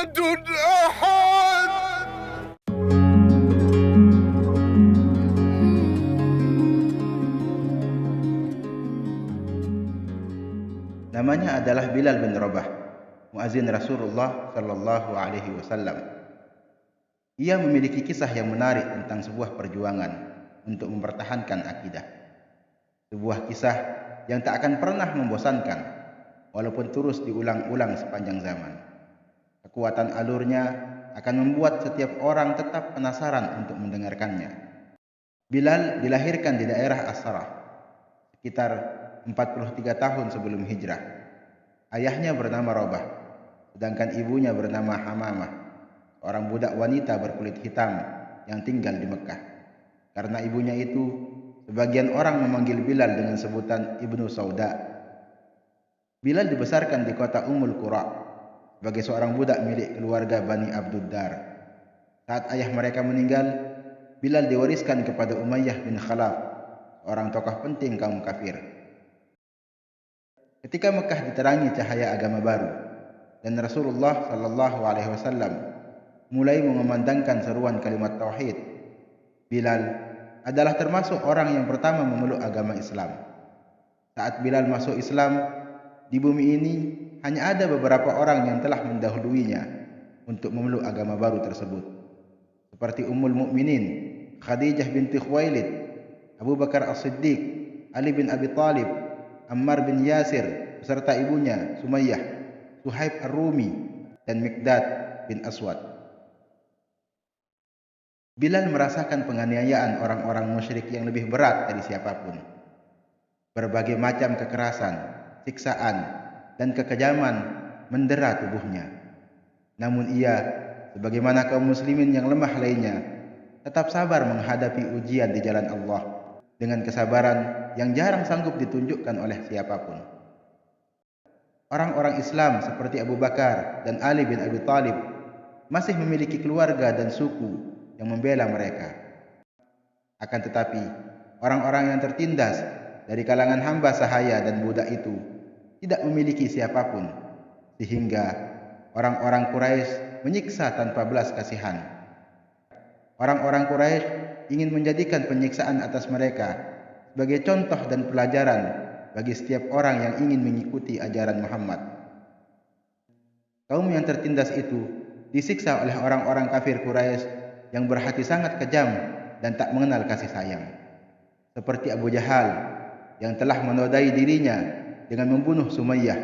أحد أحد. Namanya adalah Bilal bin Rabah, muazin Rasulullah Shallallahu Alaihi Wasallam. Ia memiliki kisah yang menarik tentang sebuah perjuangan untuk mempertahankan akidah. Sebuah kisah yang tak akan pernah membosankan, walaupun terus diulang-ulang sepanjang zaman. Kekuatan alurnya akan membuat setiap orang tetap penasaran untuk mendengarkannya. Bilal dilahirkan di daerah As-Sarah, sekitar 43 tahun sebelum hijrah. Ayahnya bernama Rabah, sedangkan ibunya bernama Hamamah, seorang budak wanita berkulit hitam yang tinggal di Mekah. Karena ibunya itu, sebagian orang memanggil Bilal dengan sebutan Ibnu Sauda. Bilal dibesarkan di kota Ummul Qura sebagai seorang budak milik keluarga Bani Abduddar. Saat ayah mereka meninggal, Bilal diwariskan kepada Umayyah bin Khalaf, seorang tokoh penting kaum kafir. Ketika Mekah diterangi cahaya agama baru dan Rasulullah Shallallahu Alaihi Wasallam mulai mengumandangkan seruan kalimat tauhid, Bilal adalah termasuk orang yang pertama memeluk agama Islam. Saat Bilal masuk Islam, di bumi ini hanya ada beberapa orang yang telah mendahuluinya untuk memeluk agama baru tersebut, seperti Ummul Mukminin Khadijah binti Khuwailid, Abu Bakar As-Siddiq, Ali bin Abi Thalib, Ammar bin Yasir beserta ibunya Sumayyah, Suhaib Ar-Rumi, dan Miqdad bin Aswad. Bilal merasakan penganiayaan orang-orang musyrik yang lebih berat dari siapapun. Berbagai macam kekerasan, siksaan, dan kekejaman mendera tubuhnya. Namun ia, sebagaimana kaum muslimin yang lemah lainnya, tetap sabar menghadapi ujian di jalan Allah dengan kesabaran yang jarang sanggup ditunjukkan oleh siapapun. Orang-orang Islam seperti Abu Bakar dan Ali bin Abi Thalib masih memiliki keluarga dan suku yang membela mereka. Akan tetapi, orang-orang yang tertindas dari kalangan hamba sahaya dan budak itu tidak memiliki siapapun, sehingga orang-orang Quraisy menyiksa tanpa belas kasihan. Orang-orang Quraisy ingin menjadikan penyiksaan atas mereka sebagai contoh dan pelajaran bagi setiap orang yang ingin mengikuti ajaran Muhammad. Kaum yang tertindas itu disiksa oleh orang-orang kafir Quraisy yang berhati sangat kejam dan tak mengenal kasih sayang. Seperti Abu Jahal yang telah menodai dirinya dengan membunuh Sumayyah.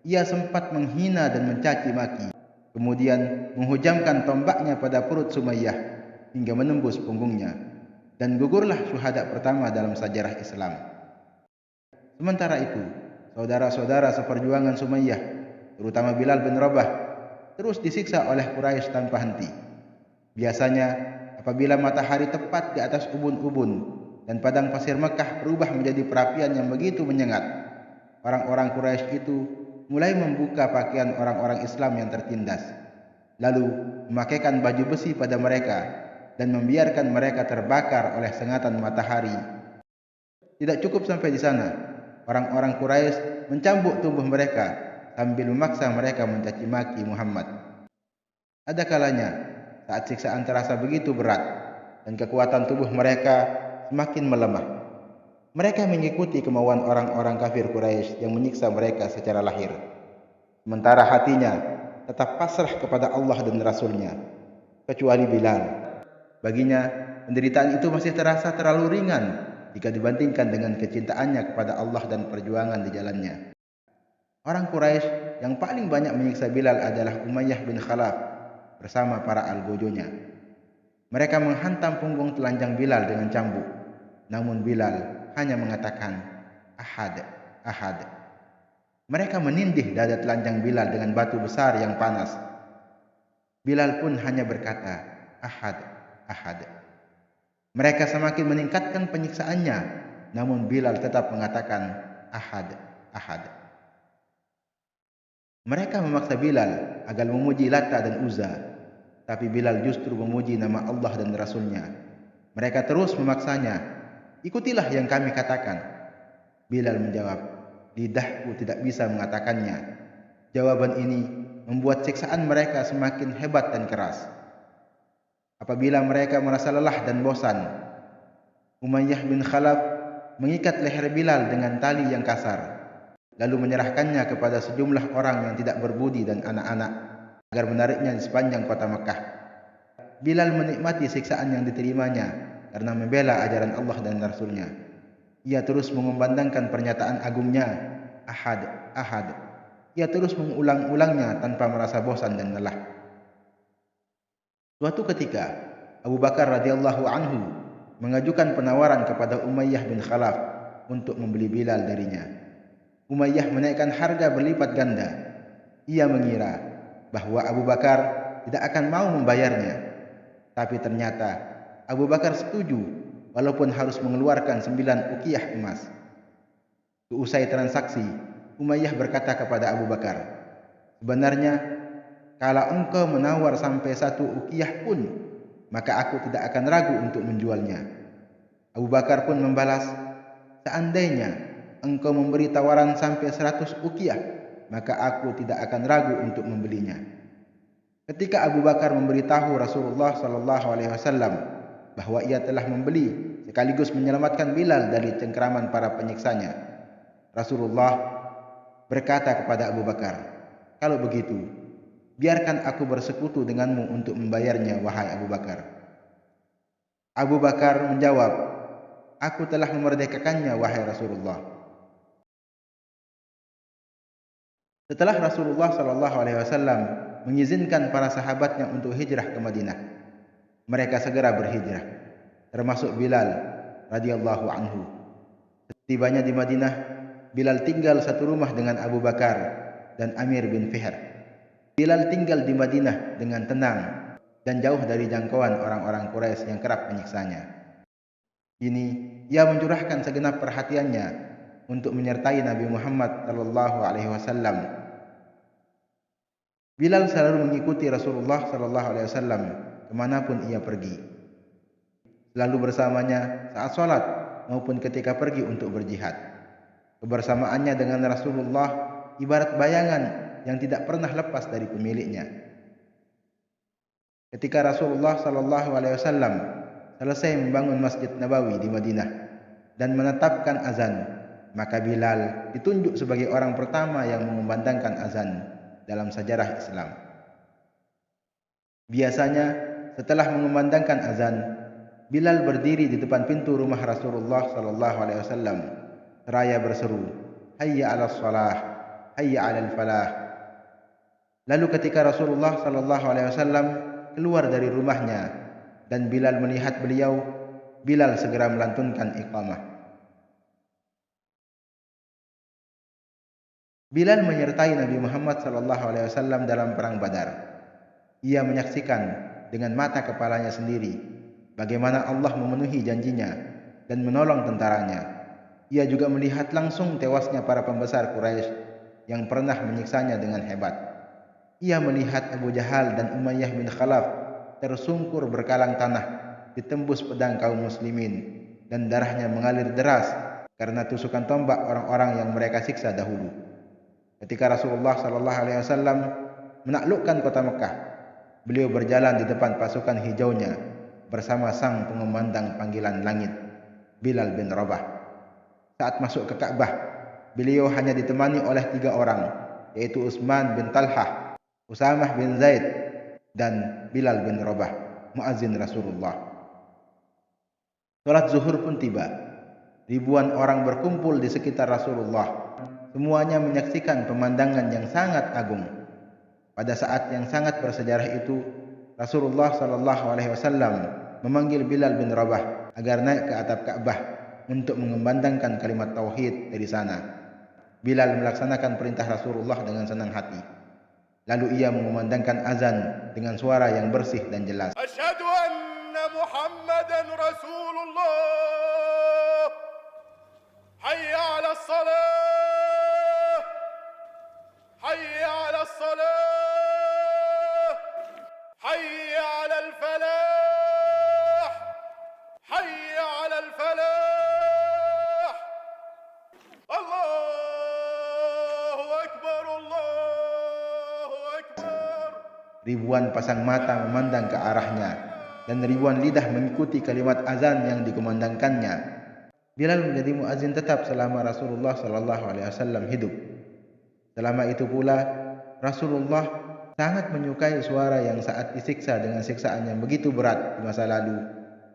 Ia sempat menghina dan mencaci maki, kemudian menghujamkan tombaknya pada perut Sumayyah hingga menembus punggungnya, dan gugurlah syuhada pertama dalam sejarah Islam. Sementara itu, saudara-saudara seperjuangan Sumayyah, terutama Bilal bin Rabah, terus disiksa oleh Quraisy tanpa henti. Biasanya, apabila matahari tepat di atas ubun-ubun dan padang pasir Mekah berubah menjadi perapian yang begitu menyengat, orang-orang Quraisy itu mulai membuka pakaian orang-orang Islam yang tertindas, lalu memakaikan baju besi pada mereka dan membiarkan mereka terbakar oleh sengatan matahari. Tidak cukup sampai di sana, orang-orang Quraisy mencambuk tubuh mereka sambil memaksa mereka mencaci maki Muhammad. Ada kalanya saat siksaan terasa begitu berat dan kekuatan tubuh mereka semakin melemah, mereka mengikuti kemauan orang-orang kafir Quraisy yang menyiksa mereka secara lahir, sementara hatinya tetap pasrah kepada Allah dan Rasul-Nya, kecuali Bilal. Baginya, penderitaan itu masih terasa terlalu ringan jika dibandingkan dengan kecintaannya kepada Allah dan perjuangan di jalannya. Orang Quraisy yang paling banyak menyiksa Bilal adalah Umayyah bin Khalaf bersama para algojonya. Mereka menghantam punggung telanjang Bilal dengan cambuk, namun Bilal hanya mengatakan, "Ahad, ahad." Mereka menindih dada telanjang Bilal dengan batu besar yang panas. Bilal pun hanya berkata, "Ahad, ahad." Mereka semakin meningkatkan penyiksaannya, namun Bilal tetap mengatakan, "Ahad, ahad." Mereka memaksa Bilal agar memuji Lata dan Uzza, tapi Bilal justru memuji nama Allah dan Rasul-Nya. Mereka terus memaksanya, "Ikutilah yang kami katakan." Bilal menjawab, "Lidahku tidak bisa mengatakannya." Jawaban ini membuat siksaan mereka semakin hebat dan keras. Apabila mereka merasa lelah dan bosan, Umayyah bin Khalaf mengikat leher Bilal dengan tali yang kasar, lalu menyerahkannya kepada sejumlah orang yang tidak berbudi dan anak-anak agar menariknya di sepanjang kota Mekah. Bilal menikmati siksaan yang diterimanya karena membela ajaran Allah dan Rasul-Nya. Ia terus mengumandangkan pernyataan agungnya, Ahad, Ahad. Ia terus mengulang-ulangnya tanpa merasa bosan dan lelah. Suatu ketika, Abu Bakar radhiyallahu anhu mengajukan penawaran kepada Umayyah bin Khalaf untuk membeli Bilal darinya. Umayyah menaikkan harga berlipat ganda. Ia mengira bahwa Abu Bakar tidak akan mau membayarnya. Tapi ternyata Abu Bakar setuju walaupun harus mengeluarkan 9 uqiyah emas. Seusai transaksi, Umayyah berkata kepada Abu Bakar, "Sebenarnya, kalau engkau menawar sampai 1 uqiyah pun, maka aku tidak akan ragu untuk menjualnya." Abu Bakar pun membalas, "Seandainya engkau memberi tawaran sampai 100 uqiyah, maka aku tidak akan ragu untuk membelinya." Ketika Abu Bakar memberitahu Rasulullah SAW bahwa ia telah membeli sekaligus menyelamatkan Bilal dari cengkeraman para penyiksanya, Rasulullah berkata kepada Abu Bakar, "Kalau begitu, biarkan aku bersekutu denganmu untuk membayarnya, wahai Abu Bakar." Abu Bakar menjawab, "Aku telah memerdekakannya, wahai Rasulullah." Setelah Rasulullah SAW mengizinkan para sahabatnya untuk hijrah ke Madinah, mereka segera berhijrah, termasuk Bilal radhiyallahu anhu. Tibanya di Madinah, Bilal tinggal satu rumah dengan Abu Bakar dan Amir bin Fihr. Bilal tinggal di Madinah dengan tenang dan jauh dari jangkauan orang-orang Quraisy yang kerap menyiksanya. Kini ia mencurahkan segenap perhatiannya untuk menyertai Nabi Muhammad SAW. Bilal selalu mengikuti Rasulullah SAW kemanapun ia pergi, selalu bersamanya saat sholat maupun ketika pergi untuk berjihad. Kebersamaannya dengan Rasulullah ibarat bayangan yang tidak pernah lepas dari pemiliknya. Ketika Rasulullah SAW selesai membangun Masjid Nabawi di Madinah dan menetapkan azan, maka Bilal ditunjuk sebagai orang pertama yang mengumandangkan azan dalam sejarah Islam. Biasanya setelah mengumandangkan azan, Bilal berdiri di depan pintu rumah Rasulullah SAW seraya berseru, "Hayya 'alas shalah, hayya 'alal falah." Lalu ketika Rasulullah SAW keluar dari rumahnya dan Bilal melihat beliau, Bilal segera melantunkan iqamah. Bilal menyertai Nabi Muhammad SAW dalam perang Badar. Ia menyaksikan dengan mata kepalanya sendiri bagaimana Allah memenuhi janjinya dan menolong tentaranya. Ia juga melihat langsung tewasnya para pembesar Quraisy yang pernah menyiksanya dengan hebat. Ia melihat Abu Jahal dan Umayyah bin Khalaf tersungkur berkalang tanah ditembus pedang kaum muslimin dan darahnya mengalir deras karena tusukan tombak orang-orang yang mereka siksa dahulu. Ketika Rasulullah SAW menaklukkan kota Mekah, beliau berjalan di depan pasukan hijaunya bersama sang pengumandang panggilan langit, Bilal bin Rabah. Saat masuk ke Ka'bah, beliau hanya ditemani oleh 3 orang, yaitu Utsman bin Talhah, Usamah bin Zaid, dan Bilal bin Rabah, muazzin Rasulullah. Salat zuhur pun tiba. Ribuan orang berkumpul di sekitar Rasulullah. Semuanya menyaksikan pemandangan yang sangat agung. Pada saat yang sangat bersejarah itu, Rasulullah SAW memanggil Bilal bin Rabah agar naik ke atap Ka'bah untuk mengumandangkan kalimat tauhid dari sana. Bilal melaksanakan perintah Rasulullah dengan senang hati. Lalu ia mengumandangkan azan dengan suara yang bersih dan jelas. Asyhadu anna Muhammadan Rasulullah. Hayya 'alas salah. Hayya 'alas salah. Hayya 'alal falah. Hayya 'alal falah. Ribuan pasang mata memandang ke arahnya dan ribuan lidah mengikuti kalimat azan yang dikumandangkannya. Bilal menjadi muazin tetap selama Rasulullah sallallahu alaihi wasallam hidup. Selama itu pula Rasulullah sangat menyukai suara yang saat disiksa dengan siksaan yang begitu berat di masa lalu,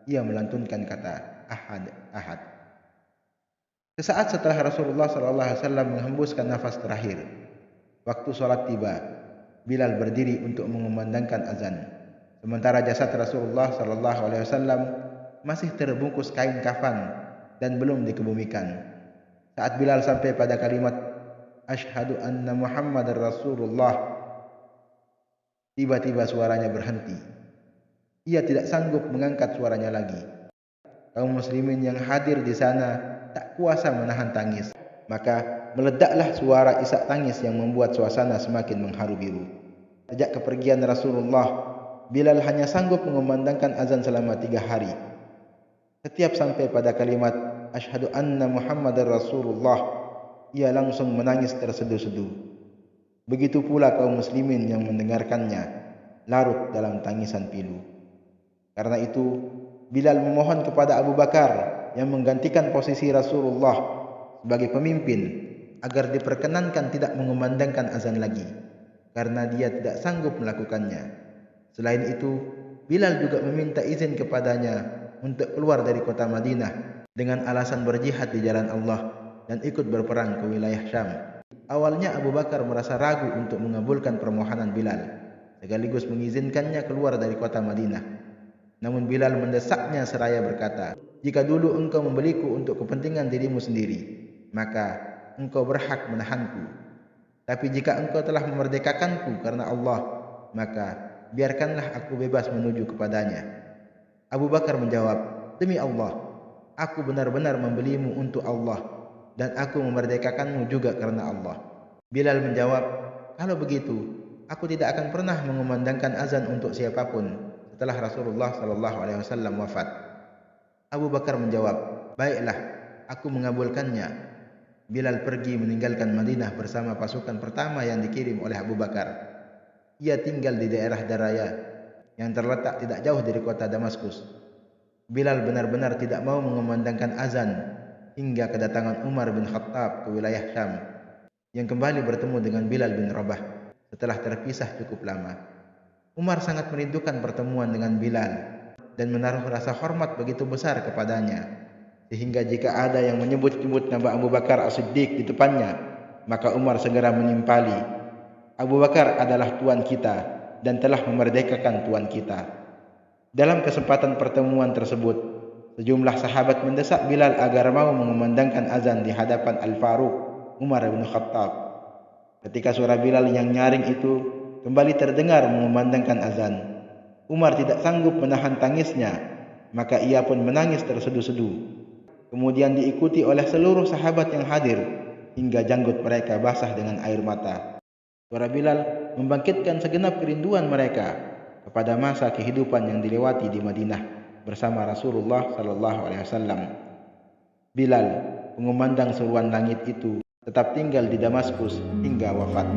ia melantunkan kata ahad, ahad. Sesaat setelah Rasulullah sallallahu alaihi wasallam menghembuskan nafas terakhir, waktu sholat tiba, Bilal berdiri untuk mengumandangkan azan. Sementara jasad Rasulullah sallallahu alaihi wasallam masih terbungkus kain kafan dan belum dikebumikan. Saat Bilal sampai pada kalimat Asyhadu anna Muhammadar Rasulullah, tiba-tiba suaranya berhenti. Ia tidak sanggup mengangkat suaranya lagi. Kaum muslimin yang hadir di sana tak kuasa menahan tangis. Maka meledaklah suara isak tangis yang membuat suasana semakin mengharu biru. Sejak kepergian Rasulullah, Bilal hanya sanggup mengumandangkan azan selama 3 hari. Setiap sampai pada kalimat Asyhadu anna Muhammadar Rasulullah, ia langsung menangis terseduh-seduh. Begitu pula kaum muslimin yang mendengarkannya, larut dalam tangisan pilu. Karena itu, Bilal memohon kepada Abu Bakar yang menggantikan posisi Rasulullah sebagai pemimpin agar diperkenankan tidak mengumandangkan azan lagi, karena dia tidak sanggup melakukannya. Selain itu, Bilal juga meminta izin kepadanya untuk keluar dari kota Madinah dengan alasan berjihad di jalan Allah dan ikut berperang ke wilayah Syam. Awalnya Abu Bakar merasa ragu untuk mengabulkan permohonan Bilal, sekaligus mengizinkannya keluar dari kota Madinah. Namun Bilal mendesaknya seraya berkata, "Jika dulu engkau membeliku untuk kepentingan dirimu sendiri, maka engkau berhak menahanku. Tapi jika engkau telah memerdekakanku karena Allah, maka biarkanlah aku bebas menuju kepadanya." Abu Bakar menjawab, "Demi Allah, aku benar-benar membelimu untuk Allah, dan aku memerdekakanmu juga karena Allah." Bilal menjawab, "Kalau begitu, aku tidak akan pernah mengumandangkan azan untuk siapapun setelah Rasulullah sallallahu alaihi wasallam wafat." Abu Bakar menjawab, "Baiklah, aku mengabulkannya." Bilal pergi meninggalkan Madinah bersama pasukan pertama yang dikirim oleh Abu Bakar. Ia tinggal di daerah Daraya yang terletak tidak jauh dari kota Damaskus. Bilal benar-benar tidak mau mengumandangkan azan hingga kedatangan Umar bin Khattab ke wilayah Syam, yang kembali bertemu dengan Bilal bin Rabah setelah terpisah cukup lama. Umar sangat merindukan pertemuan dengan Bilal dan menaruh rasa hormat begitu besar kepadanya, sehingga jika ada yang menyebut-nyebut nama Abu Bakar As-Siddiq di depannya, maka Umar segera menimpali, "Abu Bakar adalah tuan kita dan telah memerdekakan tuan kita." Dalam kesempatan pertemuan tersebut, sejumlah sahabat mendesak Bilal agar mau mengumandangkan azan di hadapan Al-Faruq, Umar bin Khattab. Ketika suara Bilal yang nyaring itu kembali terdengar mengumandangkan azan, Umar tidak sanggup menahan tangisnya, maka ia pun menangis terseduh-seduh. Kemudian diikuti oleh seluruh sahabat yang hadir hingga janggut mereka basah dengan air mata. Suara Bilal membangkitkan segenap kerinduan mereka kepada masa kehidupan yang dilewati di Madinah bersama Rasulullah sallallahu alaihi wasallam. Bilal, pengumandang seruan langit itu, tetap tinggal di Damaskus hingga wafat.